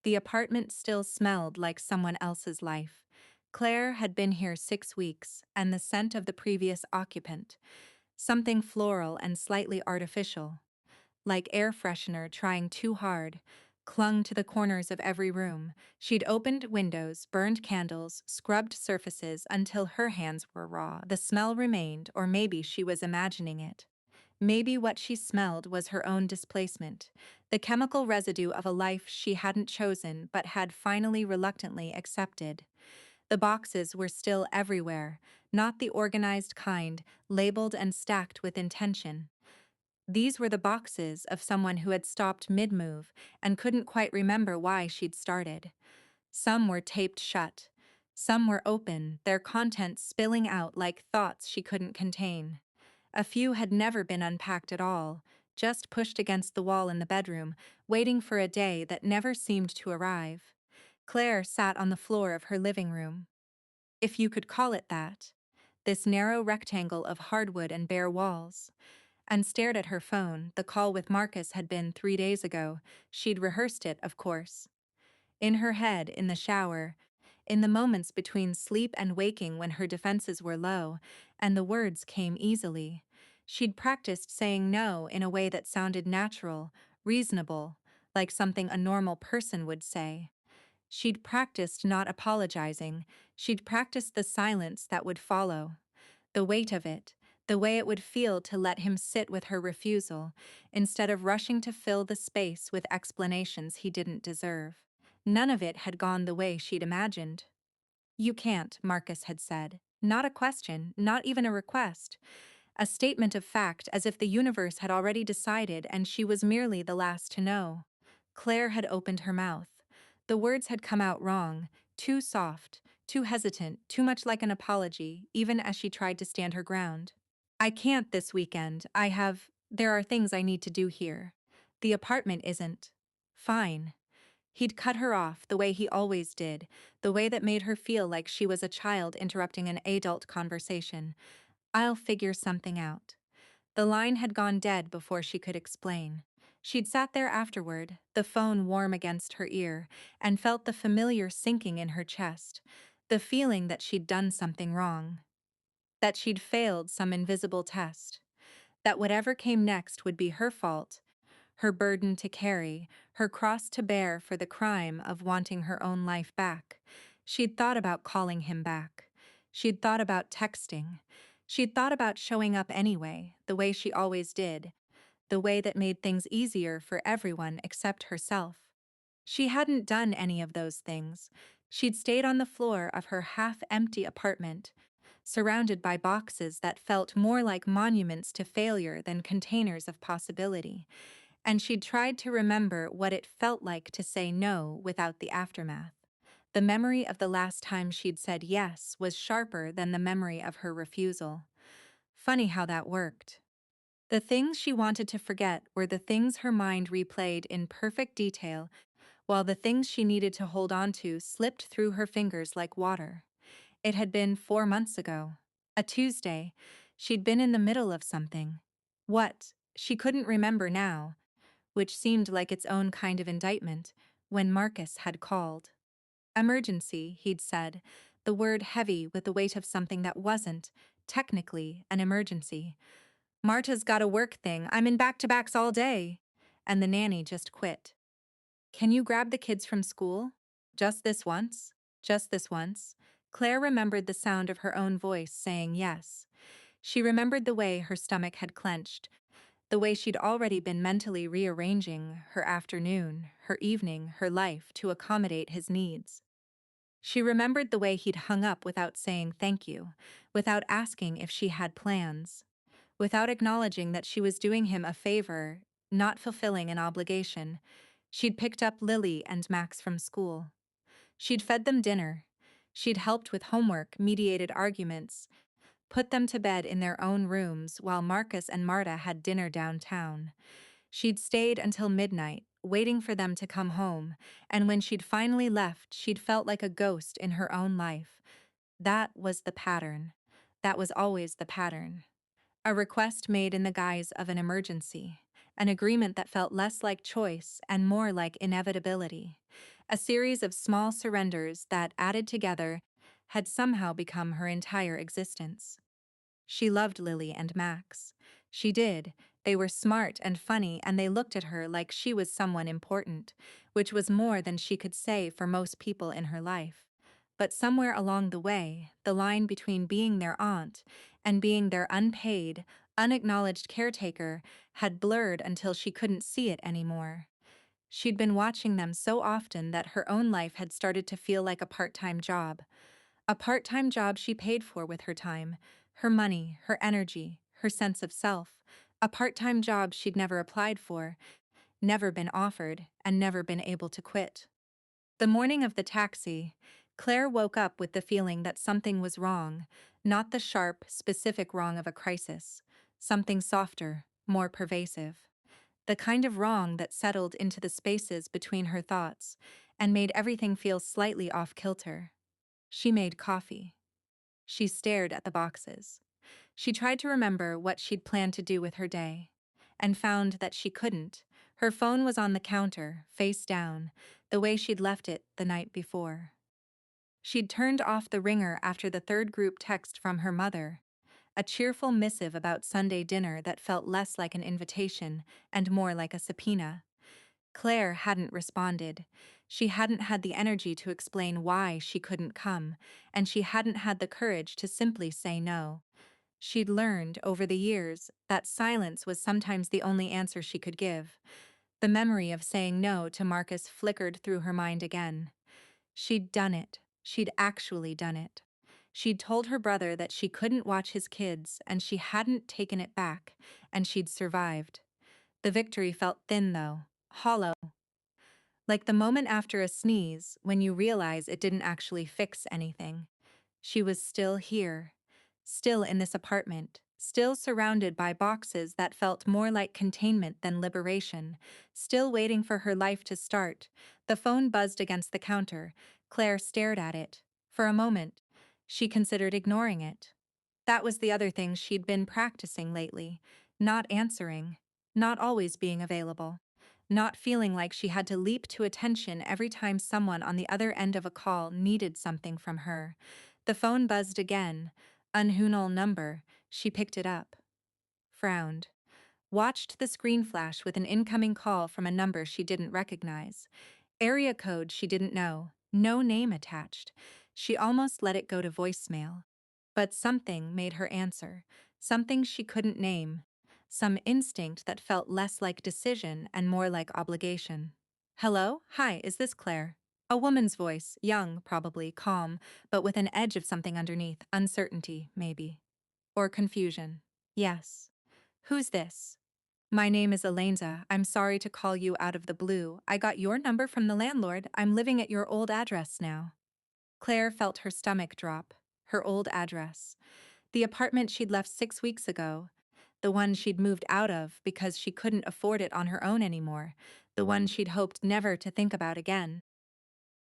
The apartment still smelled like someone else's life. Claire had been here 6 weeks, and the scent of the previous occupant, something floral and slightly artificial, like air freshener trying too hard, clung to the corners of every room. She'd opened windows, burned candles, scrubbed surfaces until her hands were raw. The smell remained, or maybe she was imagining it. Maybe what she smelled was her own displacement, the chemical residue of a life she hadn't chosen but had finally reluctantly accepted. The boxes were still everywhere, not the organized kind, labeled and stacked with intention. These were the boxes of someone who had stopped mid-move and couldn't quite remember why she'd started. Some were taped shut. Some were open, their contents spilling out like thoughts she couldn't contain. A few had never been unpacked at all, just pushed against the wall in the bedroom, waiting for a day that never seemed to arrive. Claire sat on the floor of her living room, if you could call it that, this narrow rectangle of hardwood and bare walls, and stared at her phone. The call with Marcus had been 3 days ago. She'd rehearsed it, of course. In her head, in the shower, in the moments between sleep and waking when her defenses were low, and the words came easily. She'd practiced saying no in a way that sounded natural, reasonable, like something a normal person would say. She'd practiced not apologizing. She'd practiced the silence that would follow. The weight of it, the way it would feel to let him sit with her refusal, instead of rushing to fill the space with explanations he didn't deserve. None of it had gone the way she'd imagined. "You can't," Marcus had said. Not a question, not even a request. A statement of fact, as if the universe had already decided and she was merely the last to know. Claire had opened her mouth. The words had come out wrong, too soft, too hesitant, too much like an apology, even as she tried to stand her ground. "I can't this weekend. There are things I need to do here. The apartment isn't. Fine." He'd cut her off the way he always did, the way that made her feel like she was a child interrupting an adult conversation. "I'll figure something out." The line had gone dead before she could explain. She'd sat there afterward, the phone warm against her ear, and felt the familiar sinking in her chest, the feeling that she'd done something wrong, that she'd failed some invisible test, that whatever came next would be her fault, her burden to carry, her cross to bear for the crime of wanting her own life back. She'd thought about calling him back. She'd thought about texting. She'd thought about showing up anyway, the way she always did, the way that made things easier for everyone except herself. She hadn't done any of those things. She'd stayed on the floor of her half-empty apartment, surrounded by boxes that felt more like monuments to failure than containers of possibility, and she'd tried to remember what it felt like to say no without the aftermath. The memory of the last time she'd said yes was sharper than the memory of her refusal. Funny how that worked. The things she wanted to forget were the things her mind replayed in perfect detail, while the things she needed to hold on to slipped through her fingers like water. It had been 4 months ago. A Tuesday. She'd been in the middle of something. What? She couldn't remember now, which seemed like its own kind of indictment, when Marcus had called. "Emergency," he'd said, the word heavy with the weight of something that wasn't, technically, an emergency. "Marta's got a work thing. I'm in back-to-backs all day." And the nanny just quit. "Can you grab the kids from school? Just this once? Just this once?" Claire remembered the sound of her own voice saying yes. She remembered the way her stomach had clenched, the way she'd already been mentally rearranging her afternoon, her evening, her life to accommodate his needs. She remembered the way he'd hung up without saying thank you, without asking if she had plans, without acknowledging that she was doing him a favor, not fulfilling an obligation. She'd picked up Lily and Max from school. She'd fed them dinner. She'd helped with homework, mediated arguments, put them to bed in their own rooms while Marcus and Marta had dinner downtown. She'd stayed until midnight, waiting for them to come home, and when she'd finally left, she'd felt like a ghost in her own life. That was the pattern. That was always the pattern. A request made in the guise of an emergency. an agreement that felt less like choice and more like inevitability. A series of small surrenders that, added together, had somehow become her entire existence. She loved Lily and Max. She did. They were smart and funny, and they looked at her like she was someone important, which was more than she could say for most people in her life. But somewhere along the way, the line between being their aunt and being their unpaid, unacknowledged caretaker had blurred until she couldn't see it anymore. She'd been watching them so often that her own life had started to feel like a part-time job. A part-time job she paid for with her time, her money, her energy, her sense of self. A part-time job she'd never applied for, never been offered, and never been able to quit. The morning of the taxi, Claire woke up with the feeling that something was wrong, not the sharp, specific wrong of a crisis. Something softer, more pervasive. The kind of wrong that settled into the spaces between her thoughts and made everything feel slightly off-kilter. She made coffee. She stared at the boxes. She tried to remember what she'd planned to do with her day, and found that she couldn't. Her phone was on the counter, face down, the way she'd left it the night before. She'd turned off the ringer after the third group text from her mother, a cheerful missive about Sunday dinner that felt less like an invitation and more like a subpoena. Claire hadn't responded. She hadn't had the energy to explain why she couldn't come, and she hadn't had the courage to simply say no. She'd learned, over the years, that silence was sometimes the only answer she could give. The memory of saying no to Marcus flickered through her mind again. She'd done it. She'd actually done it. She'd told her brother that she couldn't watch his kids, and she hadn't taken it back, and she'd survived. The victory felt thin, though, hollow. Like the moment after a sneeze, when you realize it didn't actually fix anything. She was still here, still in this apartment, still surrounded by boxes that felt more like containment than liberation, still waiting for her life to start. The phone buzzed against the counter. Claire stared at it. For a moment, she considered ignoring it. That was the other thing she'd been practicing lately, not answering, not always being available. Not feeling like she had to leap to attention every time someone on the other end of a call needed something from her. The phone buzzed again. Unknown number. She picked it up. Frowned. Watched the screen flash with an incoming call from a number she didn't recognize. Area code she didn't know. No name attached. She almost let it go to voicemail. But something made her answer. Something she couldn't name. Some instinct that felt less like decision and more like obligation. Hello? Hi, is this Claire? A woman's voice, young, probably, calm, but with an edge of something underneath, uncertainty, maybe. Or confusion. Yes. Who's this? My name is Elenza. I'm sorry to call you out of the blue. I got your number from the landlord. I'm living at your old address now. Claire felt her stomach drop. Her old address. The apartment she'd left 6 weeks ago. The one she'd moved out of because she couldn't afford it on her own anymore. The one she'd hoped never to think about again.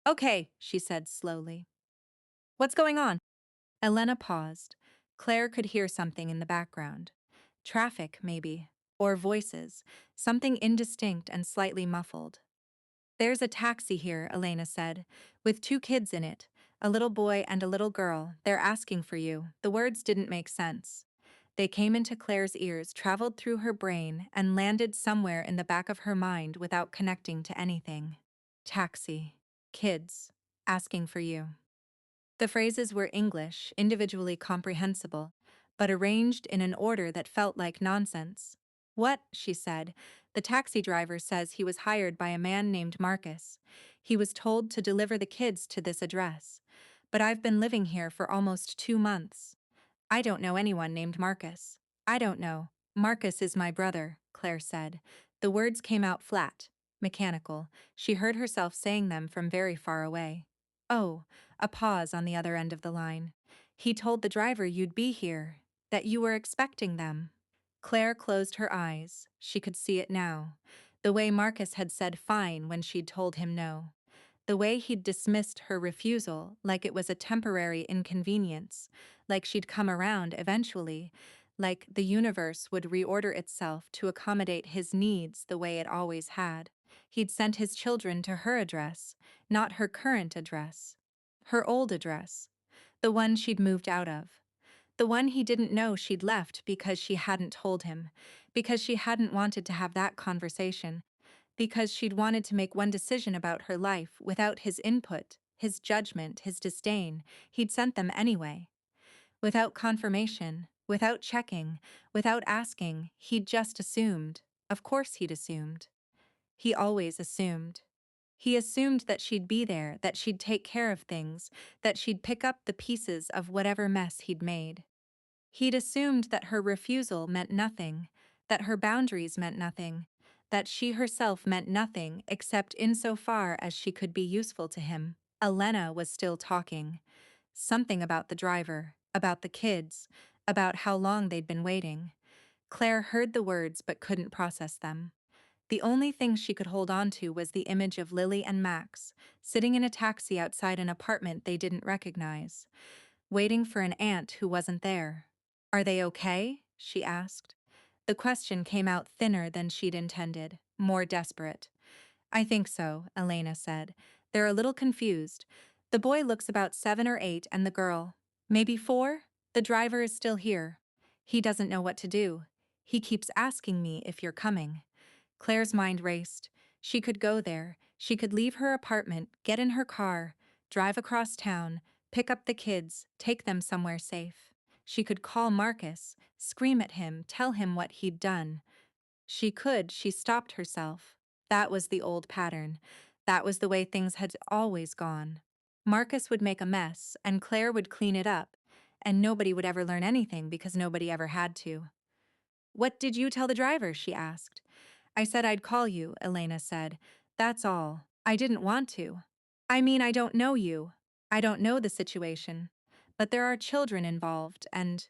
Okay, she said slowly. What's going on? Elena paused. Claire could hear something in the background. Traffic, maybe. Or voices. Something indistinct and slightly muffled. There's a taxi here, Elena said, with 2 kids in it, a little boy and a little girl. They're asking for you. The words didn't make sense. They came into Claire's ears, traveled through her brain, and landed somewhere in the back of her mind without connecting to anything. Taxi. Kids. Asking for you. The phrases were English, individually comprehensible, but arranged in an order that felt like nonsense. What? She said. The taxi driver says he was hired by a man named Marcus. He was told to deliver the kids to this address. But I've been living here for almost 2 months. I don't know anyone named Marcus. I don't know. Marcus is my brother, Claire said. The words came out flat, mechanical. She heard herself saying them from very far away. Oh, a pause on the other end of the line. He told the driver you'd be here, that you were expecting them. Claire closed her eyes. She could see it now. The way Marcus had said fine when she'd told him no. The way he'd dismissed her refusal like it was a temporary inconvenience, like she'd come around eventually, like the universe would reorder itself to accommodate his needs the way it always had. He'd sent his children to her address, not her current address. Her old address. The one she'd moved out of. The one he didn't know she'd left because she hadn't told him, because she hadn't wanted to have that conversation, because she'd wanted to make one decision about her life without his input, his judgment, his disdain. He'd sent them anyway. Without confirmation, without checking, without asking, he'd just assumed. Of course he'd assumed. He always assumed. He assumed that she'd be there, that she'd take care of things, that she'd pick up the pieces of whatever mess he'd made. He'd assumed that her refusal meant nothing, that her boundaries meant nothing, that she herself meant nothing except insofar as she could be useful to him. Elena was still talking. Something about the driver, about the kids, about how long they'd been waiting. Claire heard the words but couldn't process them. The only thing she could hold on to was the image of Lily and Max, sitting in a taxi outside an apartment they didn't recognize, waiting for an aunt who wasn't there. "Are they okay?" she asked. The question came out thinner than she'd intended, more desperate. "I think so," Elena said. "They're a little confused. The boy looks about 7 or 8 and the girl, maybe 4? The driver is still here. He doesn't know what to do. He keeps asking me if you're coming." Claire's mind raced. She could go there. She could leave her apartment, get in her car, drive across town, pick up the kids, take them somewhere safe. She could call Marcus, scream at him, tell him what he'd done. She stopped herself. That was the old pattern. That was the way things had always gone. Marcus would make a mess, and Claire would clean it up, and nobody would ever learn anything because nobody ever had to. "What did you tell the driver?" she asked. "I said I'd call you," Elena said. "That's all. I didn't want to. I mean, I don't know you. I don't know the situation. But there are children involved, and—"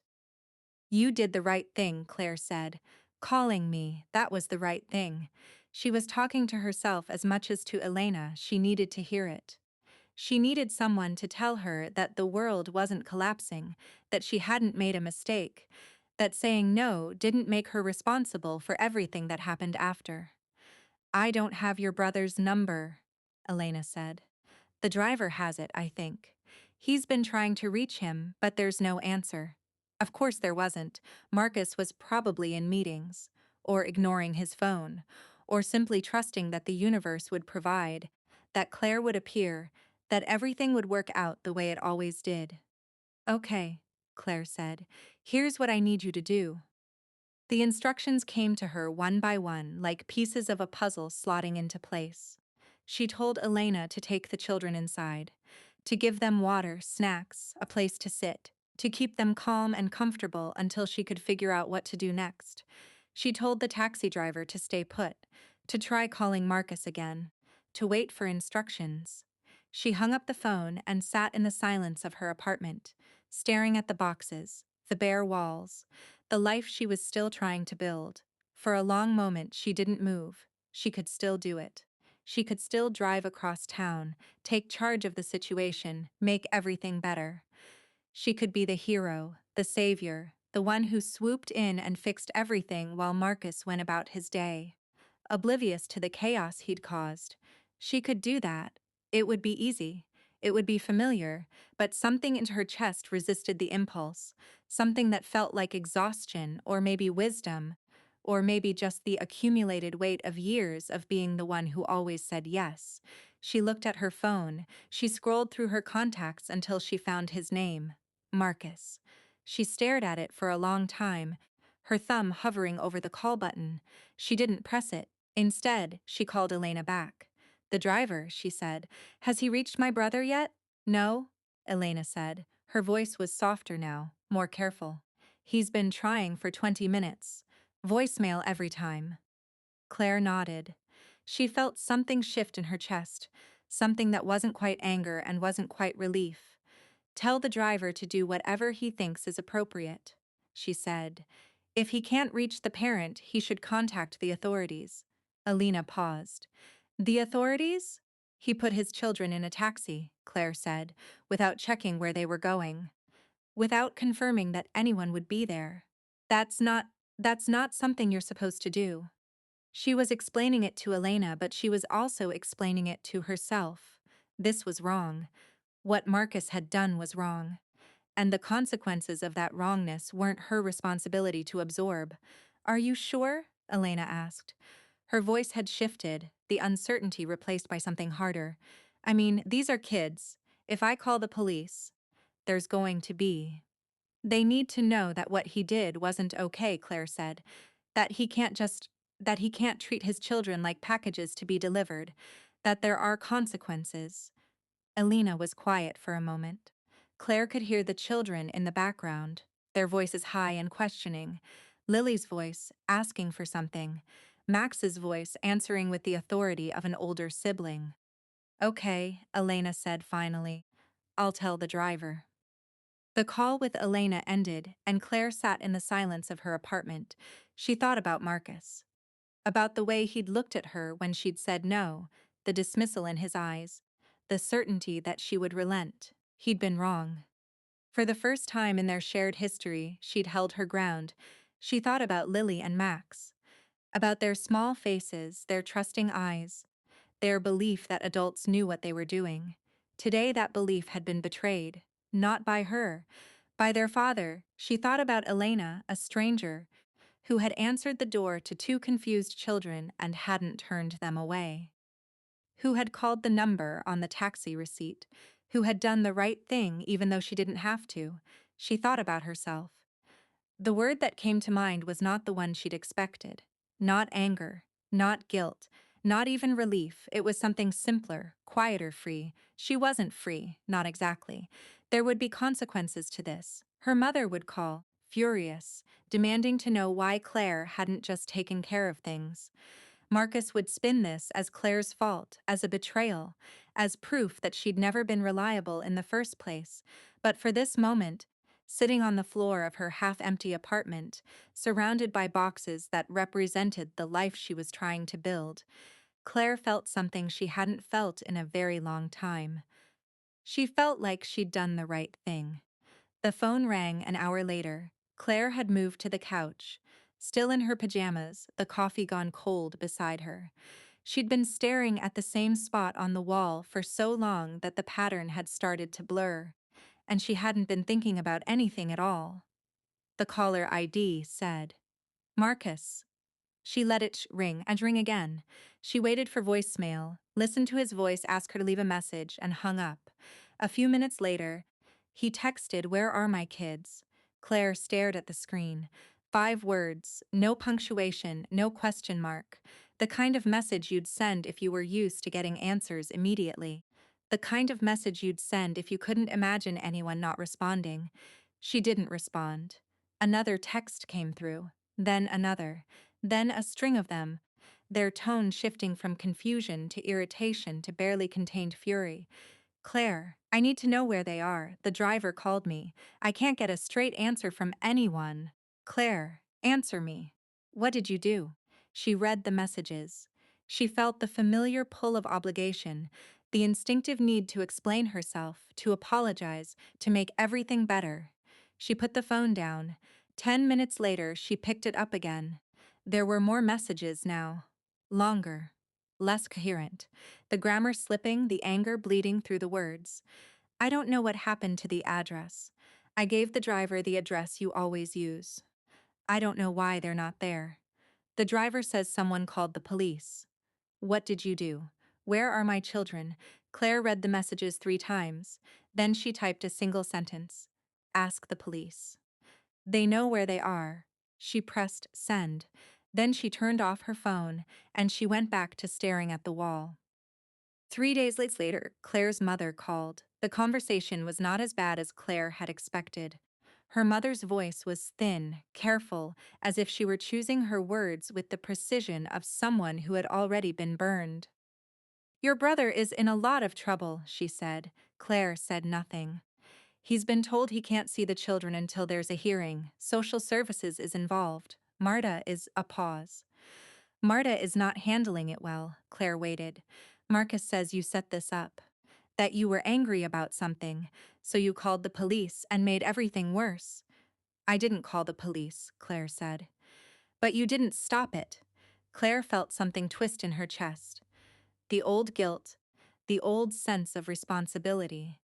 "You did the right thing," Claire said. "Calling me, that was the right thing." She was talking to herself as much as to Elena. She needed to hear it. She needed someone to tell her that the world wasn't collapsing, that she hadn't made a mistake, that saying no didn't make her responsible for everything that happened after. "I don't have your brother's number," Elena said. "The driver has it, I think. He's been trying to reach him, but there's no answer." Of course there wasn't. Marcus was probably in meetings, or ignoring his phone, or simply trusting that the universe would provide, that Claire would appear, that everything would work out the way it always did. "Okay," Claire said. "Here's what I need you to do." The instructions came to her one by one, like pieces of a puzzle slotting into place. She told Elena to take the children inside, to give them water, snacks, a place to sit, to keep them calm and comfortable until she could figure out what to do next. She told the taxi driver to stay put, to try calling Marcus again, to wait for instructions. She hung up the phone and sat in the silence of her apartment, staring at the boxes, the bare walls, the life she was still trying to build. For a long moment she didn't move. She could still do it. She could still drive across town, take charge of the situation, make everything better. She could be the hero, the savior, the one who swooped in and fixed everything while Marcus went about his day, oblivious to the chaos he'd caused. She could do that. It would be easy. It would be familiar, but something in her chest resisted the impulse, something that felt like exhaustion or maybe wisdom, or maybe just the accumulated weight of years of being the one who always said yes. She looked at her phone. She scrolled through her contacts until she found his name, Marcus. She stared at it for a long time, her thumb hovering over the call button. She didn't press it. Instead, she called Elena back. "The driver," she said. "Has he reached my brother yet?" "No," Elena said. Her voice was softer now, more careful. "He's been trying for 20 minutes. Voicemail every time." Claire nodded. She felt something shift in her chest, something that wasn't quite anger and wasn't quite relief. "Tell the driver to do whatever he thinks is appropriate," she said. "If he can't reach the parent, he should contact the authorities." Elena paused. "The authorities?" "He put his children in a taxi," Claire said, without checking where they were going, without confirming that anyone would be there. That's not, that's not something you're supposed to do. She was explaining it to Elena, but she was also explaining it to herself. This was wrong. What Marcus had done was wrong. And the consequences of that wrongness weren't her responsibility to absorb. Are you sure? Elena asked. Her voice had shifted, the uncertainty replaced by something harder. I mean, these are kids. If I call the police, there's going to be. They need to know that what he did wasn't okay, Claire said. That he can't just. That he can't treat his children like packages to be delivered. That there are consequences. Elena was quiet for a moment. Claire could hear the children in the background, their voices high and questioning. Lily's voice, asking for something. Max's voice answering with the authority of an older sibling. Okay, Elena said finally. I'll tell the driver. The call with Elena ended, and Claire sat in the silence of her apartment. She thought about Marcus. About the way he'd looked at her when she'd said no, the dismissal in his eyes, the certainty that she would relent. He'd been wrong. For the first time in their shared history, she'd held her ground. She thought about Lily and Max, about their small faces, their trusting eyes, their belief that adults knew what they were doing. Today that belief had been betrayed, not by her, by their father. She thought about Elena, a stranger, who had answered the door to two confused children and hadn't turned them away, who had called the number on the taxi receipt, who had done the right thing even though she didn't have to. She thought about herself. The word that came to mind was not the one she'd expected. Not anger, not guilt, not even relief. It was something simpler, quieter, free. She wasn't free, not exactly. There would be consequences to this. Her mother would call, furious, demanding to know why Claire hadn't just taken care of things. Marcus would spin this as Claire's fault, as a betrayal, as proof that she'd never been reliable in the first place. But for this moment, sitting on the floor of her half-empty apartment, surrounded by boxes that represented the life she was trying to build, Claire felt something she hadn't felt in a very long time. She felt like she'd done the right thing. The phone rang an hour later. Claire had moved to the couch, still in her pajamas, the coffee gone cold beside her. She'd been staring at the same spot on the wall for so long that the pattern had started to blur, and she hadn't been thinking about anything at all. The caller ID said, Marcus. She let it ring and ring again. She waited for voicemail, listened to his voice ask her to leave a message, and hung up. A few minutes later, he texted, Where are my kids? Claire stared at the screen. 5 words, no punctuation, no question mark. The kind of message you'd send if you were used to getting answers immediately. The kind of message you'd send if you couldn't imagine anyone not responding. She didn't respond. Another text came through, then another. Then a string of them, their tone shifting from confusion to irritation to barely contained fury. Claire, I need to know where they are. The driver called me. I can't get a straight answer from anyone. Claire, answer me. What did you do? She read the messages. She felt the familiar pull of obligation, the instinctive need to explain herself, to apologize, to make everything better. She put the phone down. 10 minutes later, she picked it up again. There were more messages now. Longer. Less coherent. The grammar slipping, the anger bleeding through the words. I don't know what happened to the address. I gave the driver the address you always use. I don't know why they're not there. The driver says someone called the police. What did you do? Where are my children? Claire read the messages 3 times. Then she typed a single sentence. Ask the police. They know where they are. She pressed send. Then she turned off her phone, and she went back to staring at the wall. 3 days later, Claire's mother called. The conversation was not as bad as Claire had expected. Her mother's voice was thin, careful, as if she were choosing her words with the precision of someone who had already been burned. Your brother is in a lot of trouble, she said. Claire said nothing. He's been told he can't see the children until there's a hearing. Social services is involved. Marta is a pause. Marta is not handling it well, Claire waited. Marcus says you set this up. That you were angry about something, so you called the police and made everything worse. I didn't call the police, Claire said. But you didn't stop it. Claire felt something twist in her chest. The old guilt, the old sense of responsibility,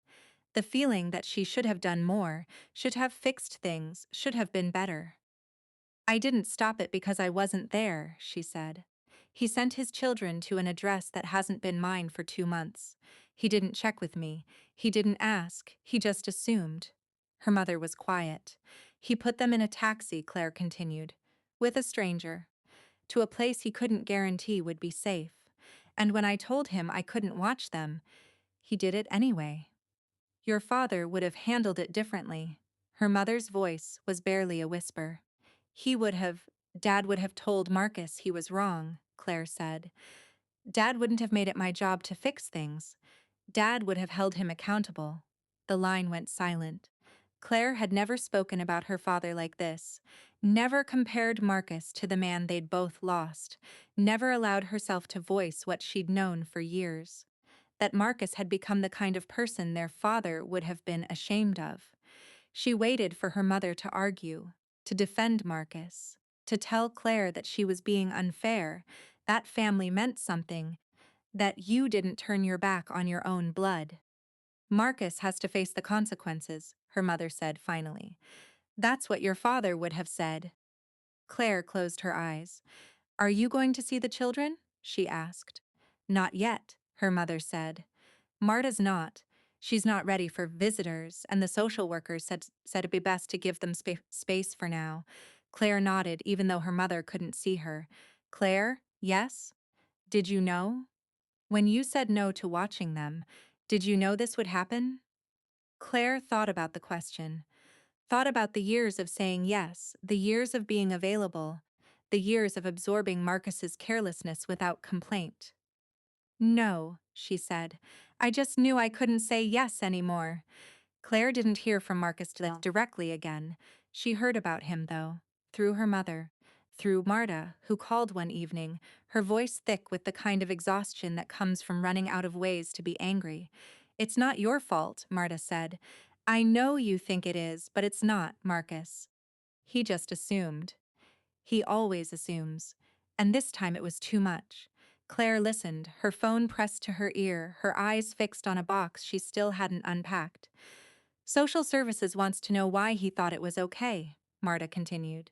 the feeling that she should have done more, should have fixed things, should have been better. I didn't stop it because I wasn't there, she said. He sent his children to an address that hasn't been mine for 2 months. He didn't check with me. He didn't ask. He just assumed. Her mother was quiet. He put them in a taxi, Claire continued, with a stranger, to a place he couldn't guarantee would be safe. And when I told him I couldn't watch them, he did it anyway. Your father would have handled it differently. Her mother's voice was barely a whisper. Dad would have told Marcus he was wrong, Claire said. Dad wouldn't have made it my job to fix things. Dad would have held him accountable. The line went silent. Claire had never spoken about her father like this, never compared Marcus to the man they'd both lost, never allowed herself to voice what she'd known for years. That Marcus had become the kind of person their father would have been ashamed of. She waited for her mother to argue, to defend Marcus, to tell Claire that she was being unfair, that family meant something, that you didn't turn your back on your own blood. Marcus has to face the consequences, her mother said finally. That's what your father would have said. Claire closed her eyes. Are you going to see the children? She asked. Not yet, her mother said. Marta's not. She's not ready for visitors, and the social workers said it'd be best to give them space for now. Claire nodded, even though her mother couldn't see her. Claire, yes? Did you know? When you said no to watching them, did you know this would happen? Claire thought about the question, thought about the years of saying yes, the years of being available, the years of absorbing Marcus's carelessness without complaint. No, she said. I just knew I couldn't say yes anymore. Claire didn't hear from Marcus directly again. She heard about him, though, through her mother, through Marta, who called one evening, her voice thick with the kind of exhaustion that comes from running out of ways to be angry. It's not your fault, Marta said. I know you think it is, but it's not, Marcus. He just assumed. He always assumes. And this time it was too much. Claire listened, her phone pressed to her ear, her eyes fixed on a box she still hadn't unpacked. Social services wants to know why he thought it was okay, Marta continued.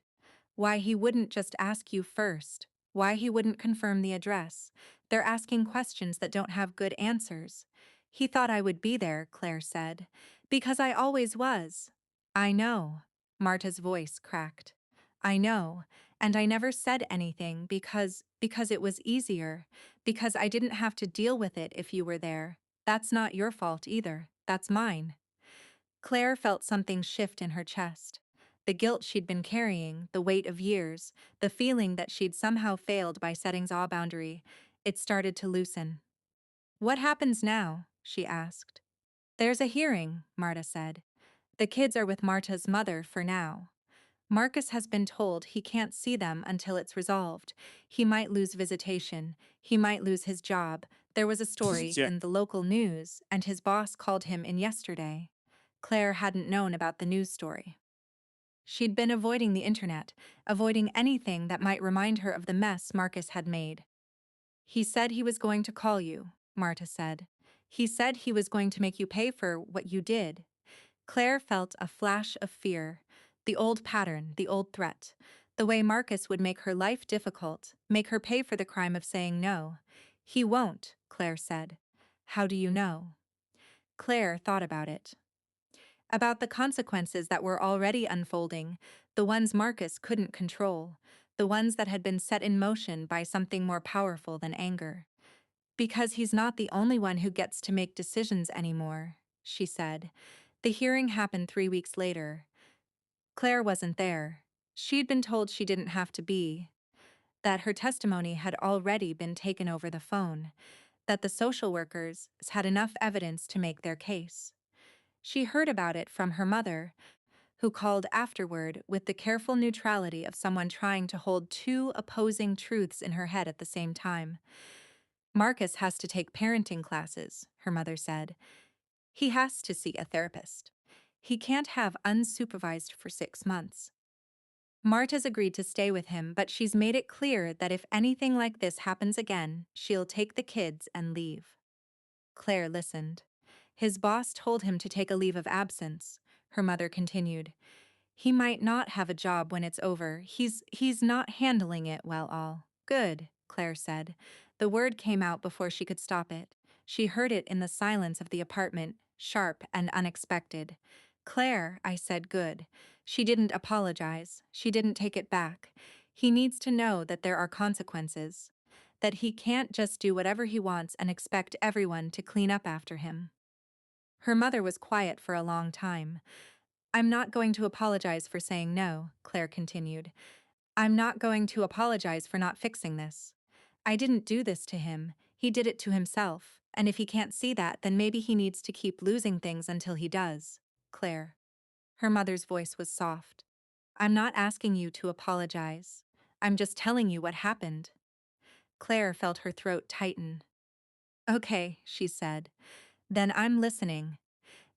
Why he wouldn't just ask you first. Why he wouldn't confirm the address. They're asking questions that don't have good answers. He thought I would be there, Claire said. Because I always was. I know. Marta's voice cracked. I know. And I never said anything because it was easier. Because I didn't have to deal with it if you were there. That's not your fault either. That's mine. Claire felt something shift in her chest. The guilt she'd been carrying, the weight of years, the feeling that she'd somehow failed by setting a boundary, it started to loosen. What happens now? She asked. There's a hearing, Marta said. The kids are with Marta's mother for now. Marcus has been told he can't see them until it's resolved. He might lose visitation. He might lose his job. There was a story in the local news, and his boss called him in yesterday. Claire hadn't known about the news story. She'd been avoiding the internet, avoiding anything that might remind her of the mess Marcus had made. He said he was going to call you, Marta said. He said he was going to make you pay for what you did. Claire felt a flash of fear, the old pattern, the old threat, the way Marcus would make her life difficult, make her pay for the crime of saying no. He won't, Claire said. How do you know? Claire thought about it. About the consequences that were already unfolding, the ones Marcus couldn't control, the ones that had been set in motion by something more powerful than anger. Because he's not the only one who gets to make decisions anymore, she said. The hearing happened 3 weeks later. Claire wasn't there. She'd been told she didn't have to be, that her testimony had already been taken over the phone, that the social workers had enough evidence to make their case. She heard about it from her mother, who called afterward with the careful neutrality of someone trying to hold two opposing truths in her head at the same time. Marcus has to take parenting classes, her mother said. He has to see a therapist. He can't have unsupervised for 6 months. Marta's agreed to stay with him, but she's made it clear that if anything like this happens again, she'll take the kids and leave. Claire listened. His boss told him to take a leave of absence, her mother continued. He might not have a job when it's over. He's not handling it well all. Good, Claire said. The word came out before she could stop it. She heard it in the silence of the apartment, sharp and unexpected. Claire, I said good. She didn't apologize. She didn't take it back. He needs to know that there are consequences. That he can't just do whatever he wants and expect everyone to clean up after him. Her mother was quiet for a long time. I'm not going to apologize for saying no, Claire continued. I'm not going to apologize for not fixing this. I didn't do this to him. He did it to himself. And if he can't see that, then maybe he needs to keep losing things until he does. Claire. Her mother's voice was soft. I'm not asking you to apologize. I'm just telling you what happened. Claire felt her throat tighten. Okay, she said. Then I'm listening.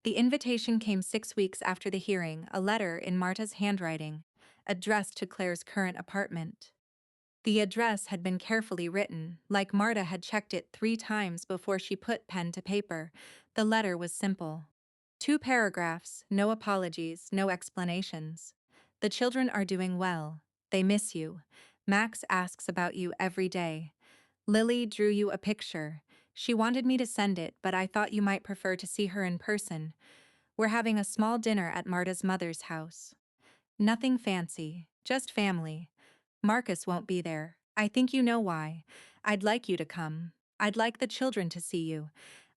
The invitation came 6 weeks after the hearing, a letter in Marta's handwriting, addressed to Claire's current apartment. The address had been carefully written, like Marta had checked it 3 times before she put pen to paper. The letter was simple. 2 paragraphs, no apologies, no explanations. The children are doing well. They miss you. Max asks about you every day. Lily drew you a picture. She wanted me to send it, but I thought you might prefer to see her in person. We're having a small dinner at Marta's mother's house. Nothing fancy, just family. Marcus won't be there. I think you know why. I'd like you to come. I'd like the children to see you.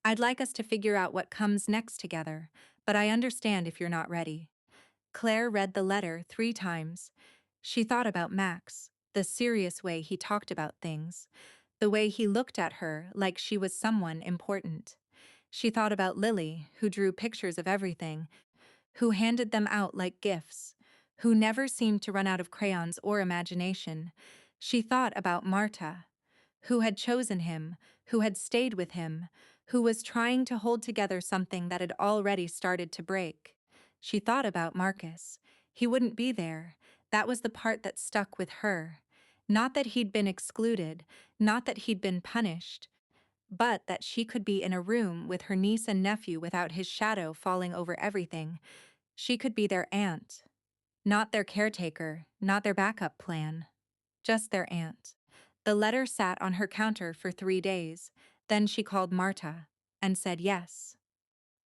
I'd like us to figure out what comes next together, but I understand if you're not ready. Claire read the letter 3 times. She thought about Max, the serious way he talked about things, the way he looked at her like she was someone important. She thought about Lily, who drew pictures of everything, who handed them out like gifts, who never seemed to run out of crayons or imagination. She thought about Marta, who had chosen him, who had stayed with him, who was trying to hold together something that had already started to break. She thought about Marcus. He wouldn't be there. That was the part that stuck with her. Not that he'd been excluded, not that he'd been punished, but that she could be in a room with her niece and nephew without his shadow falling over everything. She could be their aunt. Not their caretaker, not their backup plan. Just their aunt. The letter sat on her counter for 3 days. Then she called Marta and said yes.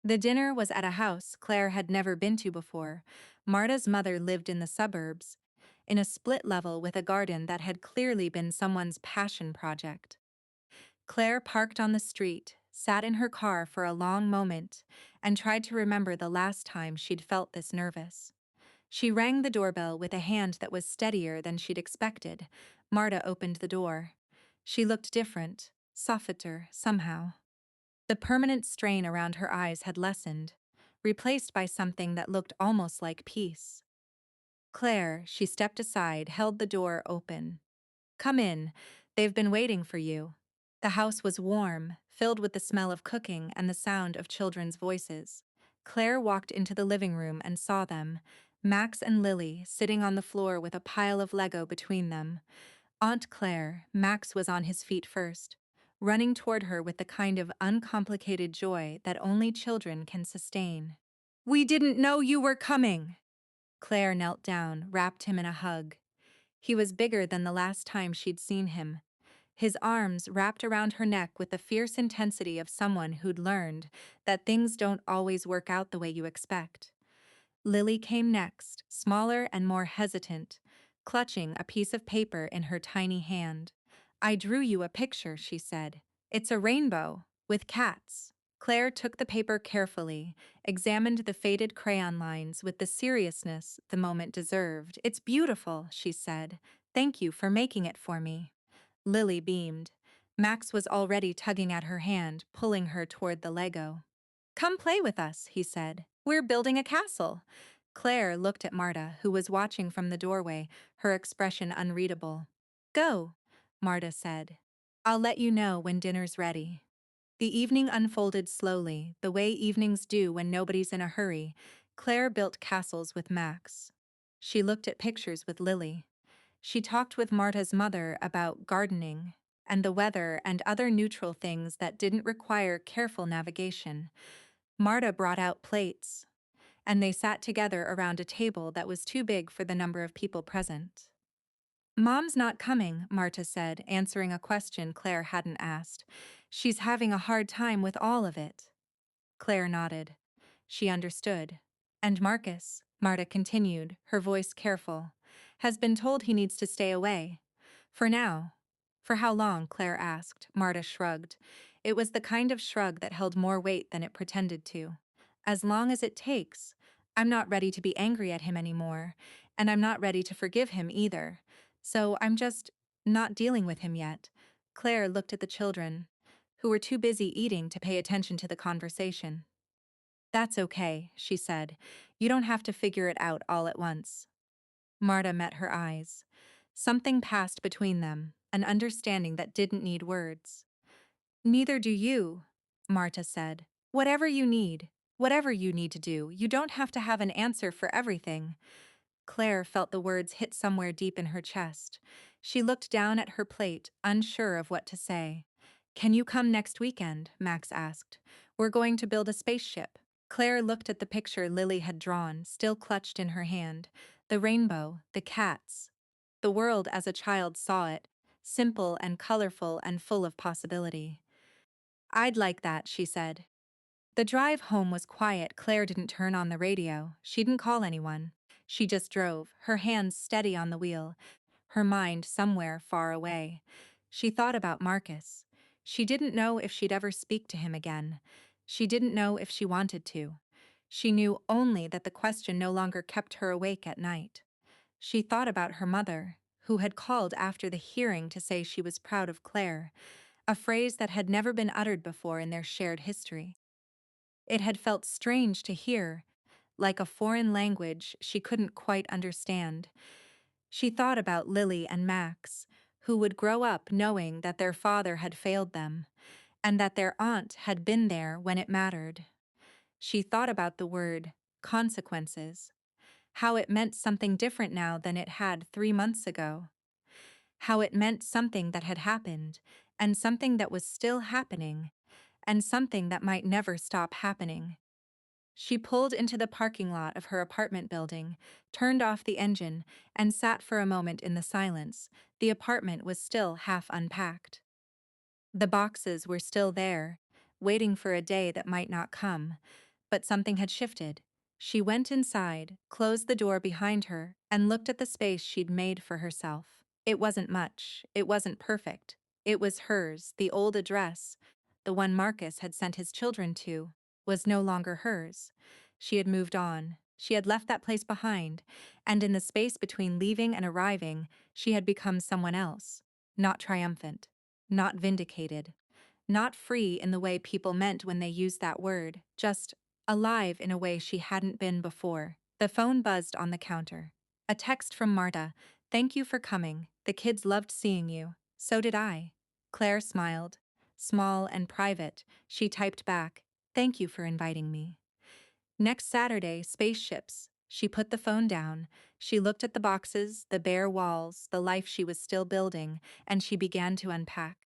The dinner was at a house Claire had never been to before. Marta's mother lived in the suburbs, in a split level with a garden that had clearly been someone's passion project. Claire parked on the street, sat in her car for a long moment, and tried to remember the last time she'd felt this nervous. She rang the doorbell with a hand that was steadier than she'd expected. Marta opened the door. She looked different, softer, somehow. The permanent strain around her eyes had lessened, replaced by something that looked almost like peace. Claire, she stepped aside, held the door open. Come in. They've been waiting for you. The house was warm, filled with the smell of cooking and the sound of children's voices. Claire walked into the living room and saw them, Max and Lily, sitting on the floor with a pile of Lego between them. Aunt Claire, Max was on his feet first, running toward her with the kind of uncomplicated joy that only children can sustain. We didn't know you were coming! Claire knelt down, wrapped him in a hug. He was bigger than the last time she'd seen him. His arms wrapped around her neck with the fierce intensity of someone who'd learned that things don't always work out the way you expect. Lily came next, smaller and more hesitant, clutching a piece of paper in her tiny hand. I drew you a picture, she said. It's a rainbow, with cats. Claire took the paper carefully, examined the faded crayon lines with the seriousness the moment deserved. It's beautiful, she said. Thank you for making it for me. Lily beamed. Max was already tugging at her hand, pulling her toward the Lego. Come play with us, he said. We're building a castle. Claire looked at Marta, who was watching from the doorway, her expression unreadable. Go, Marta said. I'll let you know when dinner's ready. The evening unfolded slowly, the way evenings do when nobody's in a hurry. Claire built castles with Max. She looked at pictures with Lily. She talked with Marta's mother about gardening and the weather and other neutral things that didn't require careful navigation. Marta brought out plates, and they sat together around a table that was too big for the number of people present. Mom's not coming, Marta said, answering a question Claire hadn't asked. She's having a hard time with all of it. Claire nodded. She understood. And Marcus, Marta continued, her voice careful, has been told he needs to stay away. For now. For how long? Claire asked. Marta shrugged. It was the kind of shrug that held more weight than it pretended to. As long as it takes. I'm not ready to be angry at him anymore, and I'm not ready to forgive him either. So I'm just not dealing with him yet. Claire looked at the children, who were too busy eating to pay attention to the conversation. That's okay, she said. You don't have to figure it out all at once. Marta met her eyes. Something passed between them, an understanding that didn't need words. Neither do you, Marta said. Whatever you need to do, you don't have to have an answer for everything. Claire felt the words hit somewhere deep in her chest. She looked down at her plate, unsure of what to say. Can you come next weekend? Max asked. We're going to build a spaceship. Claire looked at the picture Lily had drawn, still clutched in her hand. The rainbow, the cats. The world as a child saw it, simple and colorful and full of possibility. I'd like that, she said. The drive home was quiet. Claire didn't turn on the radio. She didn't call anyone. She just drove, her hands steady on the wheel, her mind somewhere far away. She thought about Marcus. She didn't know if she'd ever speak to him again. She didn't know if she wanted to. She knew only that the question no longer kept her awake at night. She thought about her mother, who had called after the hearing to say she was proud of Claire, a phrase that had never been uttered before in their shared history. It had felt strange to hear, like a foreign language she couldn't quite understand. She thought about Lily and Max, who would grow up knowing that their father had failed them, and that their aunt had been there when it mattered. She thought about the word consequences, how it meant something different now than it had 3 months ago, how it meant something that had happened, and something that was still happening, and something that might never stop happening. She pulled into the parking lot of her apartment building, turned off the engine, and sat for a moment in the silence. The apartment was still half unpacked. The boxes were still there, waiting for a day that might not come, but something had shifted. She went inside, closed the door behind her, and looked at the space she'd made for herself. It wasn't much, it wasn't perfect. It was hers. The old address, the one Marcus had sent his children to, was no longer hers. She had moved on. She had left that place behind, and in the space between leaving and arriving, she had become someone else. Not triumphant, not vindicated, not free in the way people meant when they used that word, just alive in a way she hadn't been before. The phone buzzed on the counter. A text from Marta. Thank you for coming. The kids loved seeing you. So did I. Claire smiled. Small and private, she typed back, thank you for inviting me. Next Saturday, spaceships. She put the phone down. She looked at the boxes, the bare walls, the life she was still building, and she began to unpack.